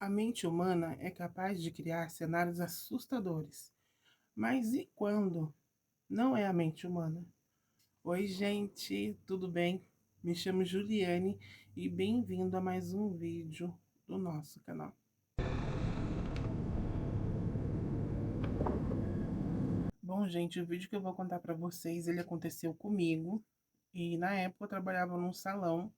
A mente humana é capaz de criar cenários assustadores. Mas e quando não é a mente humana? Oi, gente, tudo bem? Me chamo Juliane e bem-vindo a mais um vídeo do nosso canal. Bom, gente, o vídeo que eu vou contar para vocês, ele aconteceu comigo e na época eu trabalhava num salão.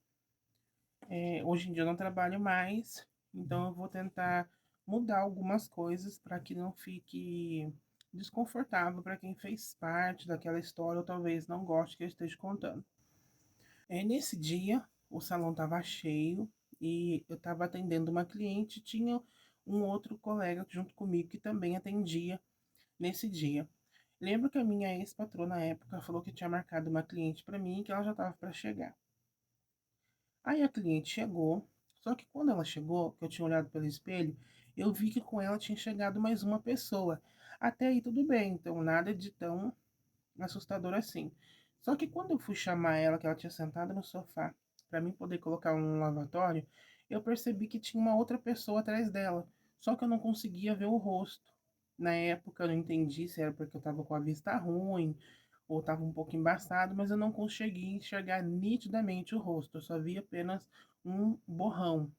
Hoje em dia eu não trabalho mais, então eu vou tentar mudar algumas coisas para que não fique desconfortável para quem fez parte daquela história ou talvez não goste que eu esteja contando. Nesse dia, o salão estava cheio e eu estava atendendo uma cliente, tinha um outro colega junto comigo que também atendia nesse dia. Lembro que a minha ex-patroa na época falou que tinha marcado uma cliente para mim e que ela já estava para chegar. Aí a cliente chegou, só que quando ela chegou, que eu tinha olhado pelo espelho, eu vi que com ela tinha chegado mais uma pessoa. Até aí tudo bem, então nada de tão assustador assim. Só que quando eu fui chamar ela, que ela tinha sentado no sofá, para mim poder colocar um lavatório, eu percebi que tinha uma outra pessoa atrás dela, só que eu não conseguia ver o rosto. Na época eu não entendi se era porque eu estava com a vista ruim ou estava um pouco embaçado, mas eu não conseguia enxergar nitidamente o rosto, eu só via apenas um borrão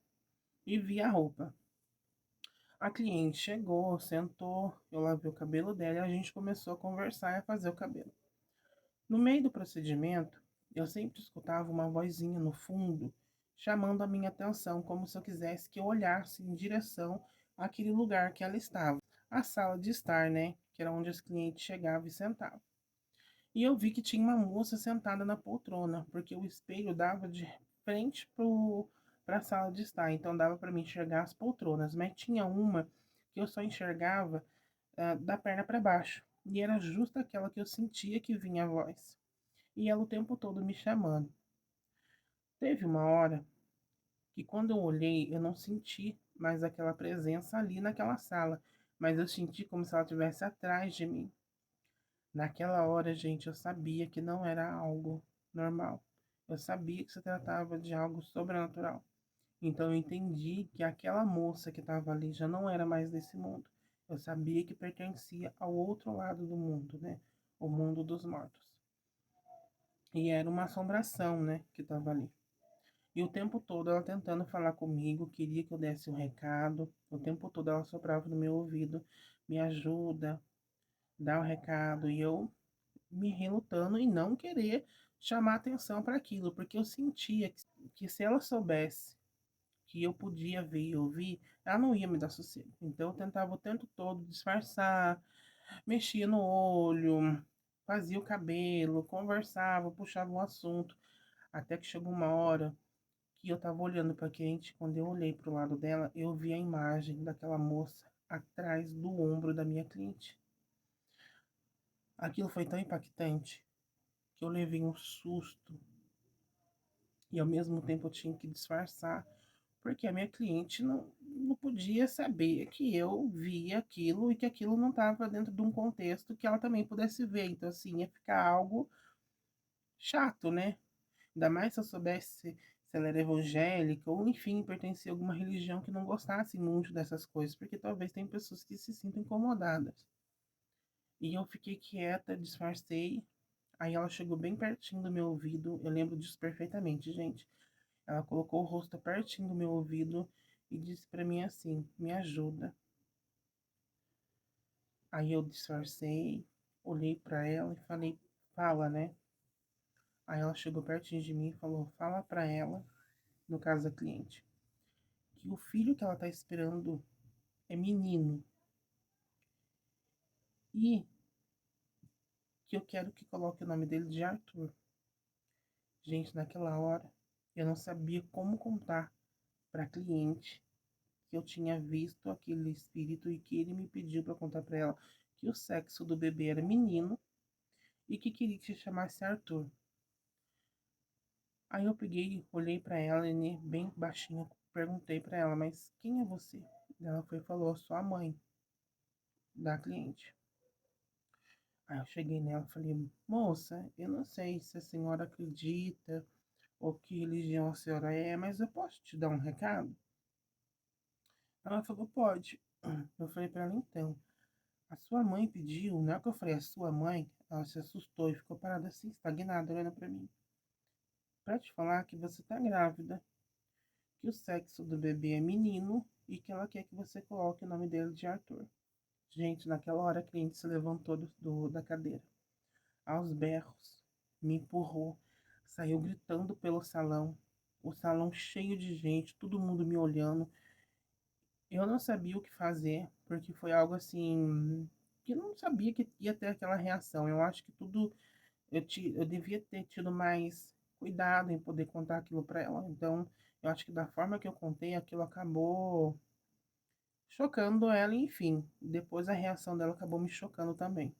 e via a roupa. A cliente chegou, sentou, eu lavei o cabelo dela e a gente começou a conversar e a fazer o cabelo. No meio do procedimento, eu sempre escutava uma vozinha no fundo chamando a minha atenção, como se eu quisesse que eu olhasse em direção àquele lugar que ela estava. A sala de estar, né? Que era onde as clientes chegavam e sentavam. E eu vi que tinha uma moça sentada na poltrona, porque o espelho dava de frente para a sala de estar, então dava para mim enxergar as poltronas, mas tinha uma que eu só enxergava da perna para baixo, e era justo aquela que eu sentia que vinha a voz. E ela o tempo todo me chamando. Teve uma hora que quando eu olhei, eu não senti mais aquela presença ali naquela sala, mas eu senti como se ela estivesse atrás de mim. Naquela hora, gente, eu sabia que não era algo normal. Eu sabia que se tratava de algo sobrenatural. Então eu entendi que aquela moça que estava ali já não era mais desse mundo. Eu sabia que pertencia ao outro lado do mundo, né? O mundo dos mortos. E era uma assombração, né, que estava ali. E o tempo todo ela tentando falar comigo, queria que eu desse um recado. O tempo todo ela soprava no meu ouvido, me ajuda, dá o recado. E eu me relutando em não querer chamar atenção para aquilo, porque eu sentia que se ela soubesse que eu podia ver e ouvir, ela não ia me dar sossego. Então eu tentava o tempo todo disfarçar, mexia no olho, fazia o cabelo, conversava, puxava um assunto, até que chegou uma hora que eu tava olhando para a cliente, quando eu olhei para o lado dela, eu vi a imagem daquela moça atrás do ombro da minha cliente. Aquilo foi tão impactante que eu levei um susto e ao mesmo tempo eu tinha que disfarçar, porque a minha cliente não podia saber que eu via aquilo e que aquilo não estava dentro de um contexto que ela também pudesse ver. Então, assim, ia ficar algo chato, né? Ainda mais se eu soubesse se ela era evangélica ou, enfim, pertencia a alguma religião que não gostasse muito dessas coisas, porque talvez tem pessoas que se sintam incomodadas. E eu fiquei quieta, disfarcei. Aí ela chegou bem pertinho do meu ouvido. Eu lembro disso perfeitamente, gente. Ela colocou o rosto pertinho do meu ouvido e disse para mim assim: me ajuda. Aí eu disfarcei, olhei para ela e falei: fala, né? Aí ela chegou pertinho de mim e falou: fala para ela, no caso da cliente, que o filho que ela tá esperando é menino e que eu quero que coloque o nome dele de Arthur. Gente, naquela hora eu não sabia como contar para cliente que eu tinha visto aquele espírito e que ele me pediu para contar para ela que o sexo do bebê era menino e que queria que se chamasse Arthur. Aí eu peguei, olhei para ela e né, bem baixinho, perguntei para ela, mas quem é você? Ela foi e falou, sou a mãe da cliente. Aí eu cheguei nela e falei, moça, eu não sei se a senhora acredita ou que religião a senhora é, mas eu posso te dar um recado? Ela falou, pode. Eu falei pra ela, então, a sua mãe pediu, na hora que eu falei a sua mãe, ela se assustou e ficou parada assim, estagnada, olhando pra mim. Pra te falar que você tá grávida, que o sexo do bebê é menino e que ela quer que você coloque o nome dele de Arthur. Gente, naquela hora a cliente se levantou da cadeira, aos berros, me empurrou, saiu gritando pelo salão, o salão cheio de gente, todo mundo me olhando. Eu não sabia o que fazer, porque foi algo assim que eu não sabia que ia ter aquela reação. Eu acho que tudo eu devia ter tido mais cuidado em poder contar aquilo para ela. Então, eu acho que da forma que eu contei, aquilo acabou chocando ela, enfim. Depois a reação dela acabou me chocando também.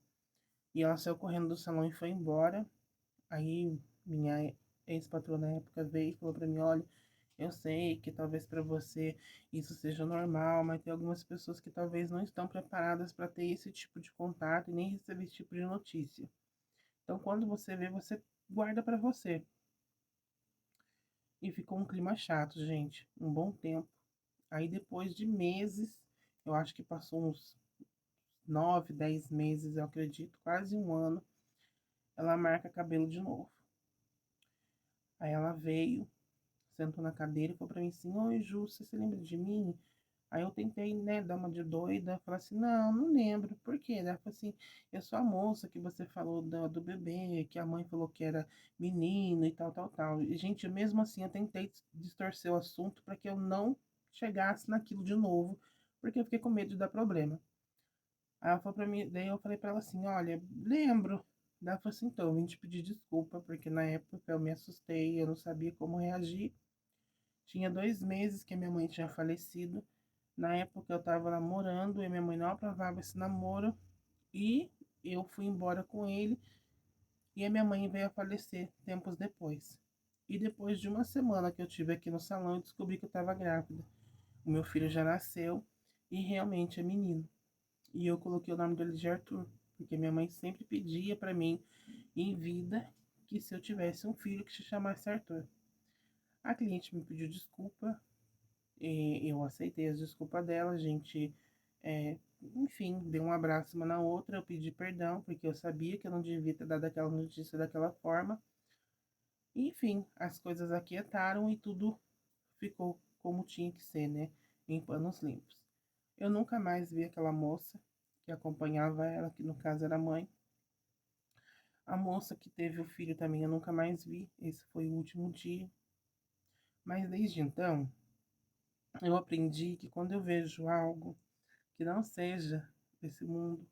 E ela saiu correndo do salão e foi embora. Aí minha ex-patroa na época veio e falou para mim, olha, eu sei que talvez para você isso seja normal, mas tem algumas pessoas que talvez não estão preparadas para ter esse tipo de contato e nem receber esse tipo de notícia. Então, quando você vê, você guarda para você. E ficou um clima chato, gente, um bom tempo. Aí, depois de meses, eu acho que passou uns 9, 10 meses, eu acredito, quase um ano, ela marca cabelo de novo. Aí ela veio, sentou na cadeira e falou pra mim assim, oi Ju, você se lembra de mim? Aí eu tentei, né, dar uma de doida, falar assim, não, não lembro, por quê? Ela falou assim, eu sou a moça que você falou do bebê, que a mãe falou que era menino e tal, tal, tal. E, gente, mesmo assim, eu tentei distorcer o assunto para que eu não chegasse naquilo de novo, porque eu fiquei com medo de dar problema. Aí ela falou pra mim, daí eu falei pra ela assim, olha, lembro. Daí ela falou assim, então, eu vim te pedir desculpa, porque na época eu me assustei, eu não sabia como reagir. Tinha 2 meses que a minha mãe tinha falecido. Na época eu estava namorando e minha mãe não aprovava esse namoro. E eu fui embora com ele e a minha mãe veio a falecer tempos depois. E depois de uma semana que eu tive aqui no salão, eu descobri que eu estava grávida. O meu filho já nasceu e realmente é menino. E eu coloquei o nome dele de Arthur, porque minha mãe sempre pedia para mim, em vida, que se eu tivesse um filho que se chamasse Arthur. A cliente me pediu desculpa, e eu aceitei as desculpas dela, a gente, enfim, deu um abraço uma na outra, eu pedi perdão, porque eu sabia que eu não devia ter dado aquela notícia daquela forma. Enfim, as coisas aquietaram e tudo ficou como tinha que ser, né? Em panos limpos. Eu nunca mais vi aquela moça que acompanhava ela, que no caso era a mãe. A moça que teve o filho também eu nunca mais vi. Esse foi o último dia. Mas desde então, eu aprendi que quando eu vejo algo que não seja desse mundo,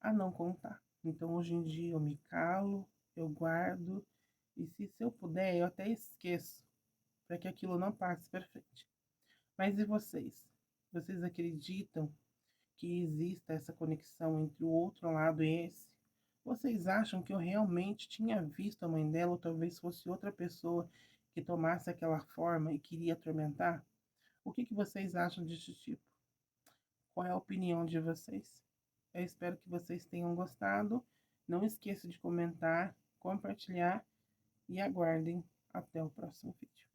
a não contar. Então hoje em dia eu me calo, eu guardo, e se eu puder, eu até esqueço, para que aquilo não passe para frente. Mas e vocês? Vocês acreditam que exista essa conexão entre o outro lado e esse? Vocês acham que eu realmente tinha visto a mãe dela, ou talvez fosse outra pessoa que tomasse aquela forma e queria atormentar? O que vocês acham desse tipo? Qual é a opinião de vocês? Eu espero que vocês tenham gostado. Não esqueça de comentar, compartilhar e aguardem até o próximo vídeo.